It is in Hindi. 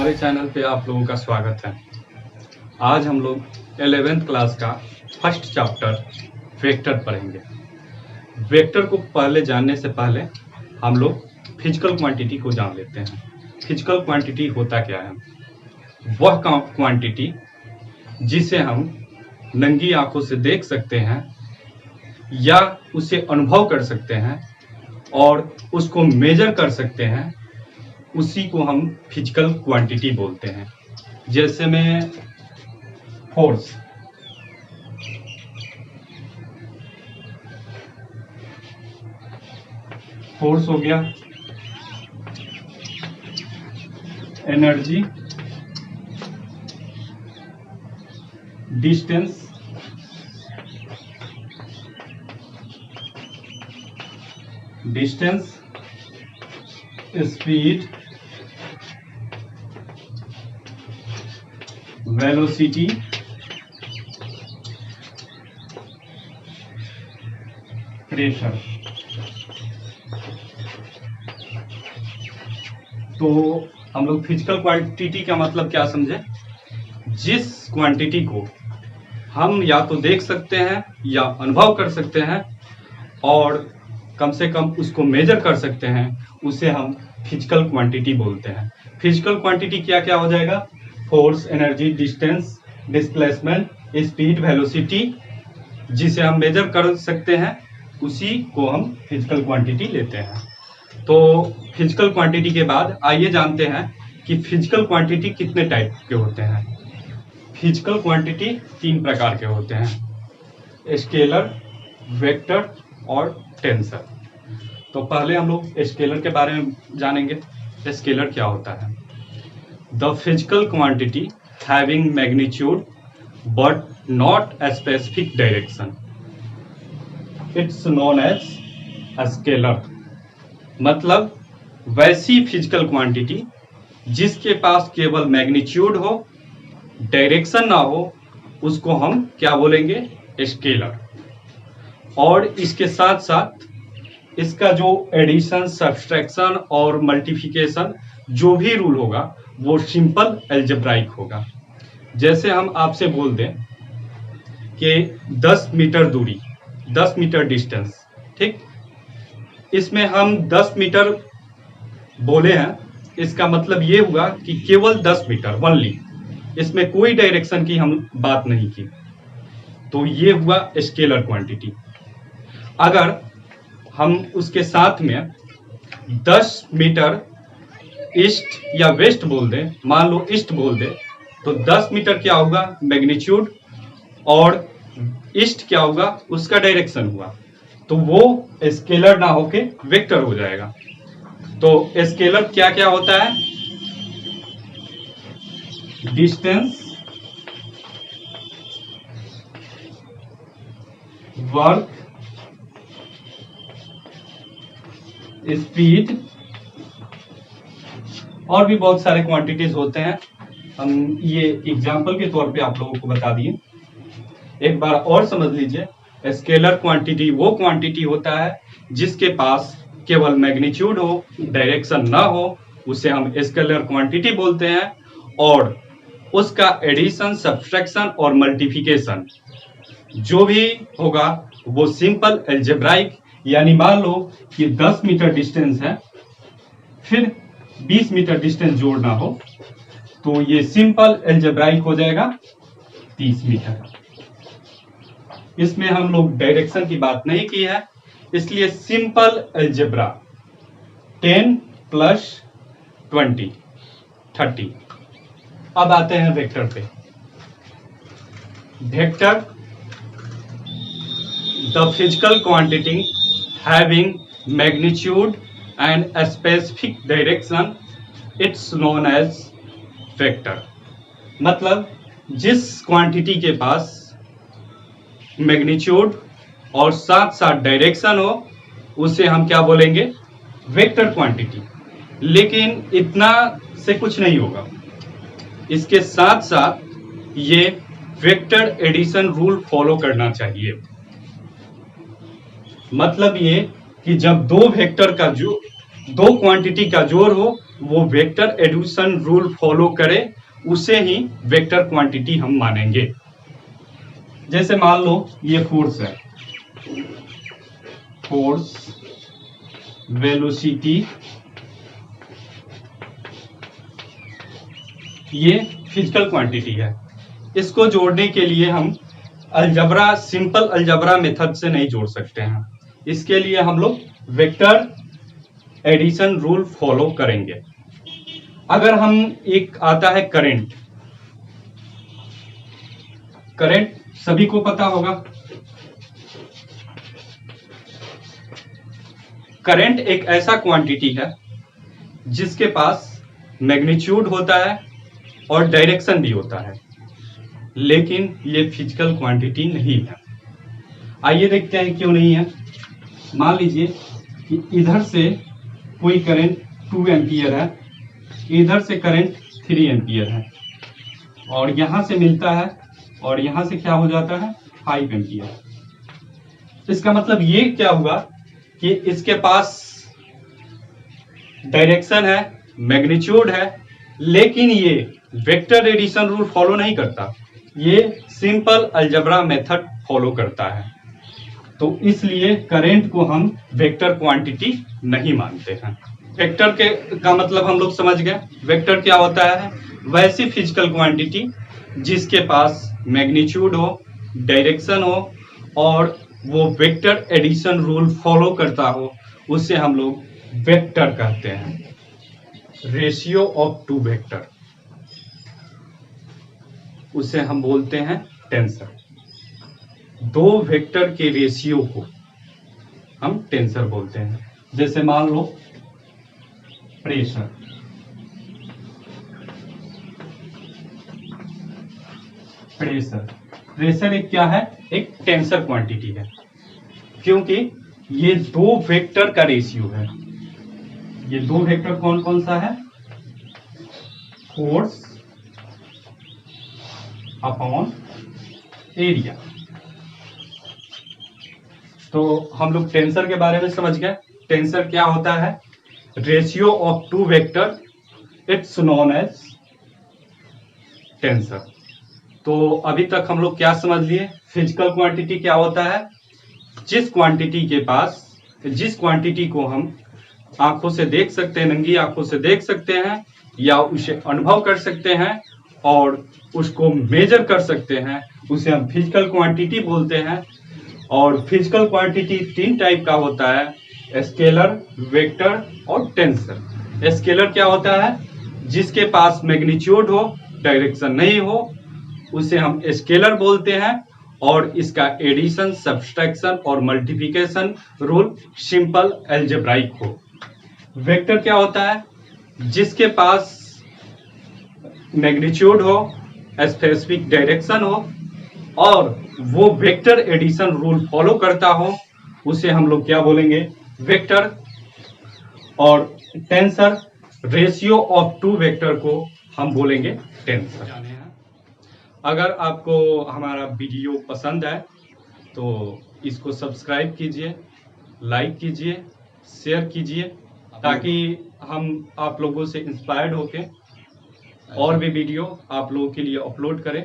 हमारे चैनल पे आप लोगों का स्वागत है। आज हम लोग 11th क्लास का फर्स्ट चैप्टर वेक्टर पढ़ेंगे। वेक्टर को पहले जानने से पहले हम लोग फिजिकल क्वांटिटी को जान लेते हैं। फिजिकल क्वांटिटी होता क्या है? वह क्वांटिटी जिसे हम नंगी आंखों से देख सकते हैं या उसे अनुभव कर सकते हैं और उसको मेजर कर सकते हैं, उसी को हम फिजिकल क्वांटिटी बोलते हैं। जैसे में फोर्स, हो गया, energy, distance, speed, velocity, pressure. तो हम लोग फिजिकल क्वांटिटी का मतलब क्या समझे? जिस क्वांटिटी को हम या तो देख सकते हैं या अनुभव कर सकते हैं और कम से कम उसको मेजर कर सकते हैं, उसे हम फिजिकल क्वांटिटी बोलते हैं। फिजिकल क्वांटिटी क्या क्या हो जाएगा? Force, energy, distance, displacement, speed, velocity. जिसे हम मेजर कर सकते हैं उसी को हम फिजिकल क्वांटिटी लेते हैं। तो फिजिकल क्वांटिटी के बाद आइए जानते हैं कि फिजिकल क्वांटिटी कितने टाइप के होते हैं। फिजिकल क्वांटिटी 3 प्रकार के होते हैं: स्केलर, वेक्टर और टेंसर। तो पहले हम लोग स्केलर के बारे में जानेंगे। स्केलर क्या होता है? The physical quantity having magnitude but not a specific direction, it's known as scalar. मतलब वैसी फिजिकल क्वांटिटी जिसके पास केवल मैग्नीट्यूड हो, डायरेक्शन ना हो, उसको हम क्या बोलेंगे? स्केलर। और इसके साथ साथ इसका जो एडिशन, सब्सट्रैक्शन और मल्टीप्लिकेशन जो भी रूल होगा वो सिंपल अलजेब्राइक होगा। जैसे हम आपसे बोल दें कि 10 मीटर दूरी, 10 मीटर डिस्टेंस, ठीक, इसमें हम 10 मीटर बोले हैं, इसका मतलब ये हुआ कि केवल 10 मीटर ओनली, इसमें कोई डायरेक्शन की हम बात नहीं की। तो ये हुआ स्केलर क्वांटिटी। अगर हम उसके साथ में 10 मीटर ईस्ट या वेस्ट बोल दें, मान लो ईस्ट बोल दें, तो 10 मीटर क्या होगा? मैग्नीट्यूड, और ईस्ट क्या होगा? उसका डायरेक्शन हुआ। तो वो स्केलर ना होके वेक्टर हो जाएगा। तो स्केलर क्या क्या होता है? डिस्टेंस, वर्क, स्पीड और भी बहुत सारे क्वांटिटीज होते हैं। हम ये एग्जांपल के तौर पे आप लोगों को बता दिए। एक बार और समझ लीजिए, स्केलर क्वांटिटी वो क्वांटिटी होता है जिसके पास केवल मैग्नीट्यूड हो, डायरेक्शन ना हो, उसे हम स्केलर क्वांटिटी बोलते हैं। और उसका एडिशन, सब्सट्रैक्शन और मल्टीप्लिकेशन जो भी होगा वो सिंपल अलजेब्राइक, यानी मान लो कि 10 मीटर डिस्टेंस है, फिर 20 मीटर डिस्टेंस जोड़ना हो तो ये सिंपल अलजेब्राइक हो जाएगा 30 मीटर। इसमें हम लोग डायरेक्शन की बात नहीं की है, इसलिए सिंपल अलजेब्रा 10 + 20 30। अब आते हैं वेक्टर पे। Vector, the physical quantity having magnitude and a specific direction, it's known as vector. मतलब जिस क्वांटिटी के पास मैग्नीट्यूड और साथ साथ डायरेक्शन हो, उसे हम क्या बोलेंगे? Vector quantity. लेकिन इतना से कुछ नहीं होगा, इसके साथ साथ ये वेक्टर एडिशन रूल फॉलो करना चाहिए। मतलब ये कि जब दो वेक्टर का जो दो क्वांटिटी का जोड़ हो वो वेक्टर एडिशन रूल फॉलो करे, उसे ही वेक्टर क्वांटिटी हम मानेंगे। जैसे मान लो ये फोर्स है, फोर्स, वेलोसिटी, ये फिजिकल क्वांटिटी है। इसको जोड़ने के लिए हम अलजबरा, सिंपल अलजबरा मेथड से नहीं जोड़ सकते हैं। इसके लिए हम लोग वेक्टर एडिशन रूल फॉलो करेंगे। अगर हम, एक आता है करंट, करंट सभी को पता होगा। करंट एक ऐसा क्वांटिटी है जिसके पास मैग्नीट्यूड होता है और डायरेक्शन भी होता है, लेकिन ये फिजिकल क्वांटिटी नहीं है। आइए देखते हैं क्यों नहीं है। मान लीजिए कि इधर से कोई करंट 2 एम्पियर है, इधर से करंट 3 एम्पियर है, और यहां से मिलता है और यहां से क्या हो जाता है 5 एम्पियर। इसका मतलब ये क्या हुआ कि इसके पास डायरेक्शन है, मैग्नीट्यूड है, लेकिन ये वेक्टर एडिशन रूल फॉलो नहीं करता, ये सिंपल अलजबरा मेथड फॉलो करता है। तो इसलिए करंट को हम वेक्टर क्वांटिटी नहीं मानते हैं। वेक्टर के का मतलब हम लोग समझ गए। वेक्टर क्या होता है? वैसी फिजिकल क्वांटिटी जिसके पास मैग्नीट्यूड हो, डायरेक्शन हो और वो वेक्टर एडिशन रूल फॉलो करता हो, उसे हम लोग वेक्टर कहते हैं। रेशियो ऑफ टू वेक्टर, उसे हम बोलते हैं टेंसर। दो वेक्टर के रेशियो को हम टेंसर बोलते हैं। जैसे मान लो प्रेशर, प्रेशर एक क्या है? एक टेंसर क्वांटिटी है, क्योंकि ये दो वेक्टर का रेशियो है। ये दो वेक्टर कौन कौन सा है? Force upon area. तो हम लोग टेंसर के बारे में समझ गए। टेंसर क्या होता है? Ratio of two vector, it's known as tensor. तो अभी तक हम लोग क्या समझ लिए? फिजिकल क्वांटिटी क्या होता है? जिस क्वांटिटी के पास, जिस क्वांटिटी को हम आंखों से देख सकते हैं, नंगी आंखों से देख सकते हैं या उसे अनुभव कर सकते हैं और उसको मेजर कर सकते हैं, उसे हम फिजिकल क्वांटिटी बोलते हैं। और फिजिकल क्वांटिटी 3 टाइप का होता है, स्केलर, वेक्टर और टेंसर। स्केलर क्या होता है? जिसके पास मैग्नीट्यूड हो, डायरेक्शन नहीं हो, उसे हम स्केलर बोलते हैं और इसका एडिशन, सब्सट्रैक्शन और मल्टीप्लिकेशन रूल सिंपल अलजेब्राइक हो। वेक्टर क्या होता है? जिसके पास मैग्नीट्यूड हो, स्पेसिफिक डायरेक्शन हो और वो वेक्टर एडिशन रूल फॉलो करता हो, उसे हम लोग क्या बोलेंगे? वेक्टर। और tensor, ratio of two vector को हम बोलेंगे टेंसर। अगर आपको हमारा वीडियो पसंद आए तो इसको सब्सक्राइब कीजिए, लाइक कीजिए, शेयर कीजिए, ताकि हम आप लोगों से इंस्पायर्ड होके और भी वीडियो आप लोगों के लिए अपलोड करें।